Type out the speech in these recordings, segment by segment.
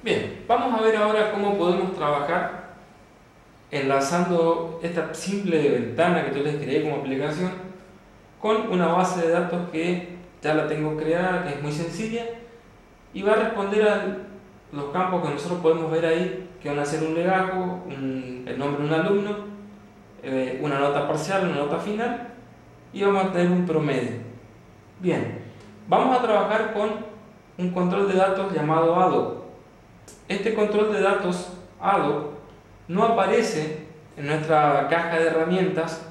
Bien, vamos a ver ahora cómo podemos trabajar enlazando esta simple ventana que yo les creé como aplicación con una base de datos que ya la tengo creada, que es muy sencilla y va a responder a los campos que nosotros podemos ver ahí, que van a ser un legajo, el nombre de un alumno, una nota parcial, una nota final y vamos a tener un promedio. Bien, vamos a trabajar con un control de datos llamado ADO. Este control de datos ADO no aparece en nuestra caja de herramientas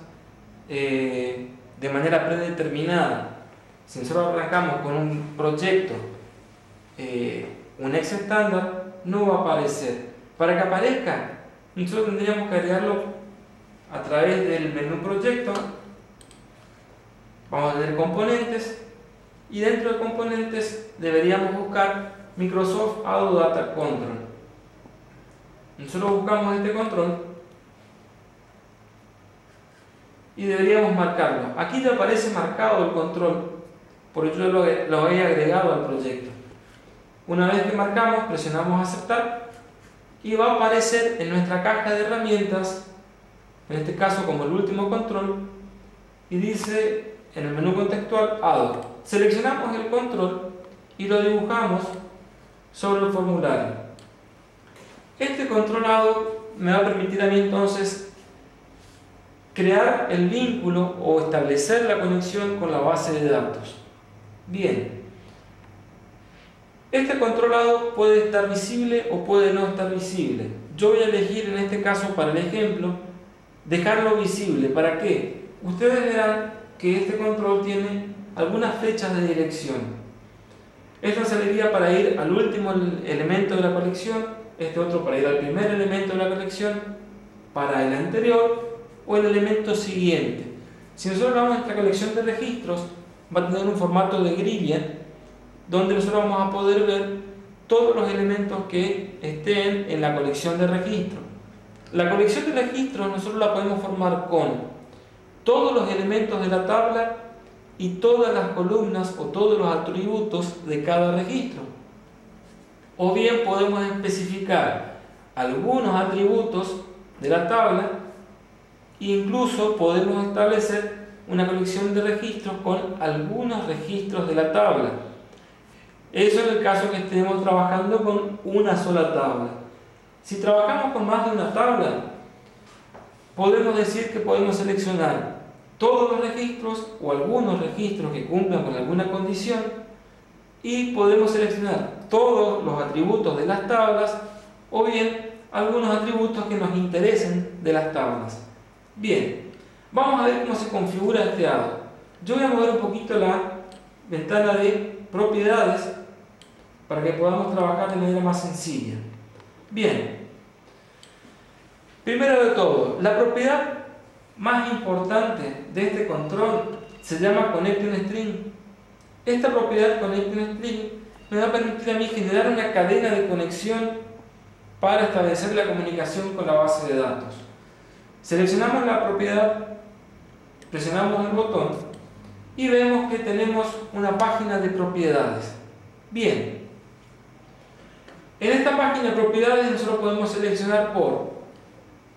de manera predeterminada. Si nosotros arrancamos con un proyecto, un ex estándar, no va a aparecer. Para que aparezca, nosotros tendríamos que agregarlo a través del menú proyecto. Vamos a tener componentes y dentro de componentes deberíamos buscar Microsoft ADO Data Control. Nosotros buscamos este control y deberíamos marcarlo. Aquí ya aparece marcado el control porque yo lo he agregado al proyecto. Una vez que marcamos, presionamos aceptar y va a aparecer en nuestra caja de herramientas, en este caso como el último control, y dice en el menú contextual ADO. Seleccionamos el control y lo dibujamos sobre el formulario. Este control ADO me va a permitir a mí entonces crear el vínculo o establecer la conexión con la base de datos. Bien, este control ADO puede estar visible o puede no estar visible. Yo voy a elegir en este caso para el ejemplo dejarlo visible. ¿Para qué? Ustedes verán que este control tiene algunas flechas de dirección. Esta serviría para ir al último elemento de la colección, este otro para ir al primer elemento de la colección, para el anterior o el elemento siguiente. Si nosotros vamos a esta colección de registros, va a tener un formato de grilla donde nosotros vamos a poder ver todos los elementos que estén en la colección de registros. La colección de registros nosotros la podemos formar con todos los elementos de la tabla y todas las columnas o todos los atributos de cada registro. O bien podemos especificar algunos atributos de la tabla e incluso podemos establecer una colección de registros con algunos registros de la tabla. Eso en el caso que estemos trabajando con una sola tabla. Si trabajamos con más de una tabla, podemos decir que podemos seleccionar todos los registros o algunos registros que cumplan con alguna condición y podemos seleccionar todos los atributos de las tablas o bien algunos atributos que nos interesen de las tablas. Bien, vamos a ver cómo se configura este ADO. Yo voy a mover un poquito la ventana de propiedades para que podamos trabajar de manera más sencilla. Bien, primero de todo, la propiedad más importante de este control se llama ConnectingString. Esta propiedad ConnectingString me va a permitir a mí generar una cadena de conexión para establecer la comunicación con la base de datos. Seleccionamos la propiedad, presionamos el botón y vemos que tenemos una página de propiedades. Bien, en esta página de propiedades nosotros podemos seleccionar por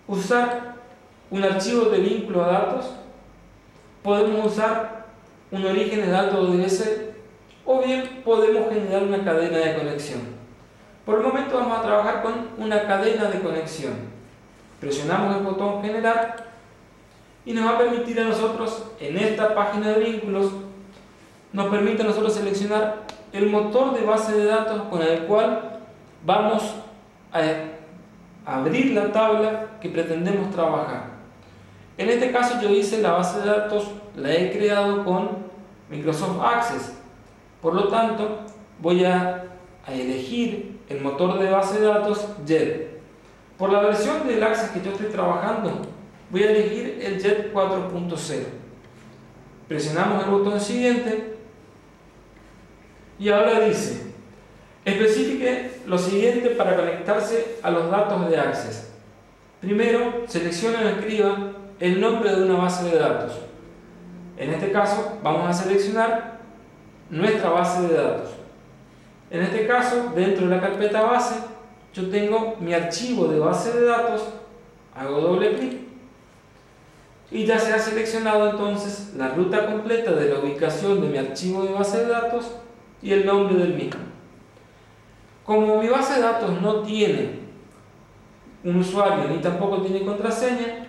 usar un archivo de vínculo a datos, podemos usar un origen de datos DBC o bien podemos generar una cadena de conexión. Por el momento vamos a trabajar con una cadena de conexión. Presionamos el botón generar y nos va a permitir a nosotros en esta página de vínculos, nos permite a nosotros seleccionar el motor de base de datos con el cual vamos a abrir la tabla que pretendemos trabajar. En este caso yo hice la base de datos, la he creado con Microsoft Access. Por lo tanto, voy a elegir el motor de base de datos JET. Por la versión del Access que yo estoy trabajando, voy a elegir el JET 4.0. Presionamos el botón siguiente y ahora dice: especifique lo siguiente para conectarse a los datos de Access. Primero, seleccione o escriba el nombre de una base de datos. En este caso, vamos a seleccionar nuestra base de datos. En este caso, dentro de la carpeta base, yo tengo mi archivo de base de datos, hago doble clic y ya se ha seleccionado entonces la ruta completa de la ubicación de mi archivo de base de datos y el nombre del mismo. Como mi base de datos no tiene un usuario ni tampoco tiene contraseña,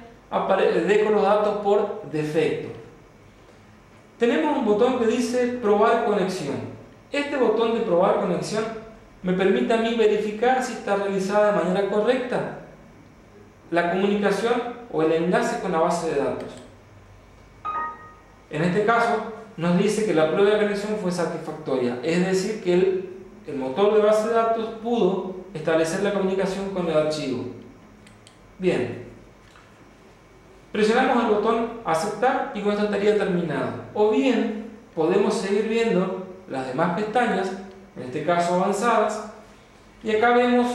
dejo los datos por defecto. Tenemos un botón que dice probar conexión. Este botón de probar conexión me permite a mí verificar si está realizada de manera correcta la comunicación o el enlace con la base de datos. En este caso nos dice que la prueba de conexión fue satisfactoria, es decir que el motor de base de datos pudo establecer la comunicación con el archivo. Bien, presionamos el botón aceptar y con esto estaría terminado. O bien podemos seguir viendo las demás pestañas, en este caso avanzadas, y acá vemos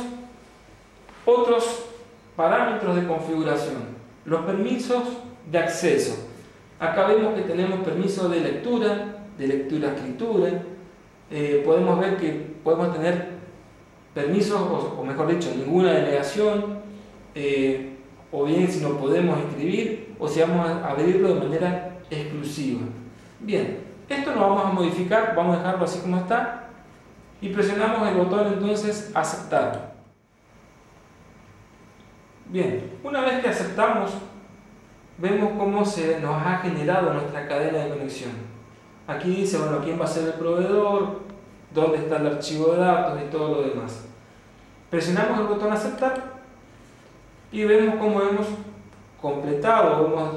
otros parámetros de configuración, los permisos de acceso. Acá vemos que tenemos permiso de lectura-escritura, podemos ver que podemos tener permisos, o mejor dicho, ninguna denegación, o bien si no podemos escribir, o si vamos a abrirlo de manera exclusiva. Bien, esto lo vamos a modificar, vamos a dejarlo así como está, y presionamos el botón entonces aceptar. Bien, una vez que aceptamos, vemos cómo se nos ha generado nuestra cadena de conexión. Aquí dice, bueno, quién va a ser el proveedor, dónde está el archivo de datos y todo lo demás. Presionamos el botón aceptar y vemos cómo hemos completado, hemos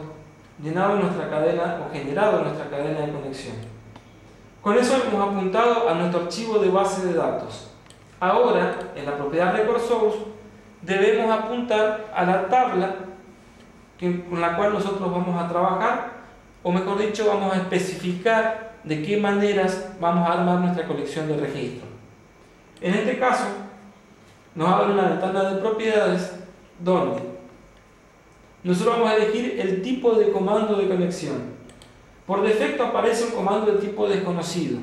llenado nuestra cadena o generado nuestra cadena de conexión. Con eso hemos apuntado a nuestro archivo de base de datos. Ahora, en la propiedad Record Source, debemos apuntar a la tabla con la cual nosotros vamos a trabajar, o mejor dicho, vamos a especificar de qué maneras vamos a armar nuestra colección de registros. En este caso, nos abre una ventana de propiedades donde nosotros vamos a elegir el tipo de comando de conexión. Por defecto aparece un comando de tipo desconocido.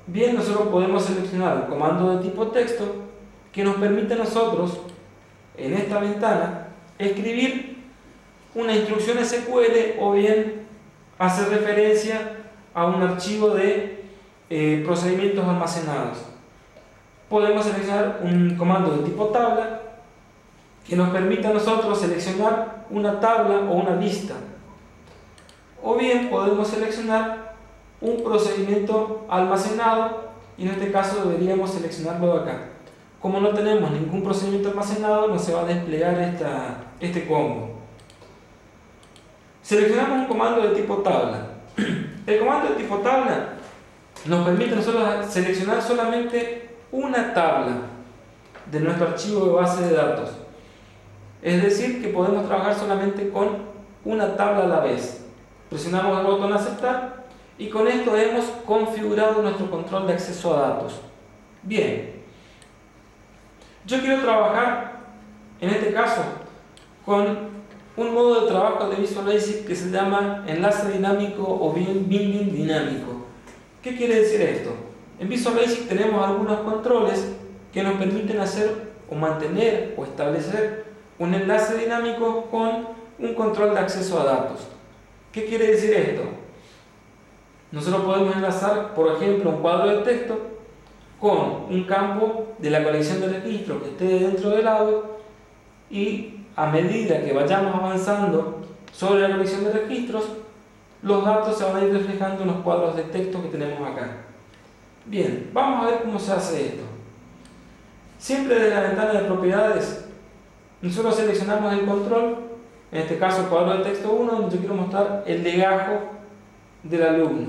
Bien, nosotros podemos seleccionar el comando de tipo texto que nos permite a nosotros, en esta ventana, escribir una instrucción SQL o bien hacer referencia a un archivo de procedimientos almacenados. Podemos seleccionar un comando de tipo tabla que nos permite a nosotros seleccionar una tabla o una lista. O bien podemos seleccionar un procedimiento almacenado y en este caso deberíamos seleccionarlo de acá. Como no tenemos ningún procedimiento almacenado, no se va a desplegar este combo. Seleccionamos un comando de tipo tabla. El comando de tipo tabla nos permite a nosotros seleccionar solamente una tabla de nuestro archivo de base de datos. Es decir, que podemos trabajar solamente con una tabla a la vez. Presionamos el botón aceptar y con esto hemos configurado nuestro control de acceso a datos. Bien, yo quiero trabajar, en este caso, con un modo de trabajo de Visual Basic que se llama enlace dinámico o bien binding dinámico. ¿Qué quiere decir esto? En Visual Basic tenemos algunos controles que nos permiten hacer o mantener o establecer un enlace dinámico con un control de acceso a datos. ¿Qué quiere decir esto? Nosotros podemos enlazar, por ejemplo, un cuadro de texto con un campo de la colección de registros que esté dentro del lado y a medida que vayamos avanzando sobre la colección de registros, los datos se van a ir reflejando en los cuadros de texto que tenemos acá. Bien, vamos a ver cómo se hace esto. Siempre desde la ventana de propiedades, nosotros seleccionamos el control, en este caso el cuadro de texto 1, donde yo quiero mostrar el legajo del alumno.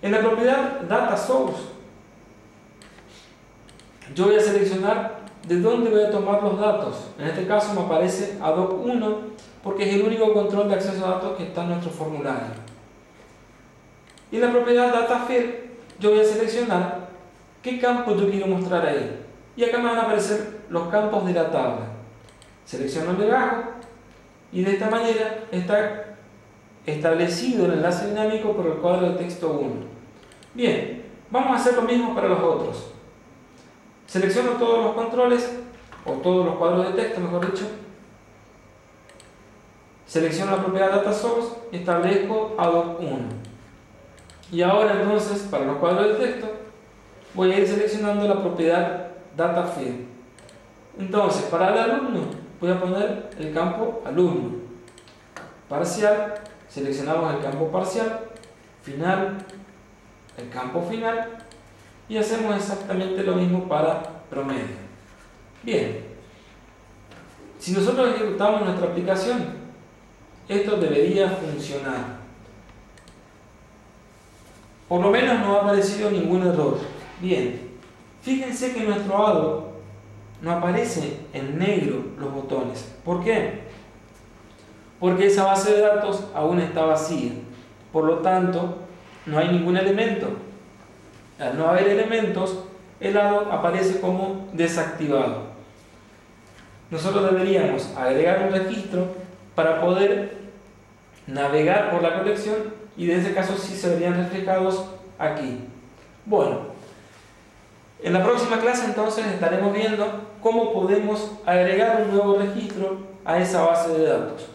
En la propiedad Data Source, yo voy a seleccionar de dónde voy a tomar los datos. En este caso me aparece ADOC 1 porque es el único control de acceso a datos que está en nuestro formulario. Y en la propiedad Data Field, yo voy a seleccionar qué campo yo quiero mostrar ahí. Y acá me van a aparecer los campos de la tabla. Selecciono el legajo y de esta manera está establecido el enlace dinámico por el cuadro de texto 1. Bien, vamos a hacer lo mismo para los otros. Selecciono todos los controles, o todos los cuadros de texto, mejor dicho. Selecciono la propiedad Data Source y establezco ADOC 1. Y ahora entonces, para los cuadros de texto, voy a ir seleccionando la propiedad Data Field. Entonces, para el alumno, voy a poner el campo alumno. Parcial, seleccionamos el campo parcial. Final, el campo final. Y hacemos exactamente lo mismo para promedio. Bien, si nosotros ejecutamos nuestra aplicación, esto debería funcionar. Por lo menos no ha aparecido ningún error. Bien, fíjense que en nuestro ADOC no aparece en negro los botones. ¿Por qué? Porque esa base de datos aún está vacía. Por lo tanto, no hay ningún elemento. Al no haber elementos, el ADOC aparece como desactivado. Nosotros deberíamos agregar un registro para poder navegar por la colección y en ese caso sí se verían reflejados aquí. Bueno, en la próxima clase entonces estaremos viendo cómo podemos agregar un nuevo registro a esa base de datos.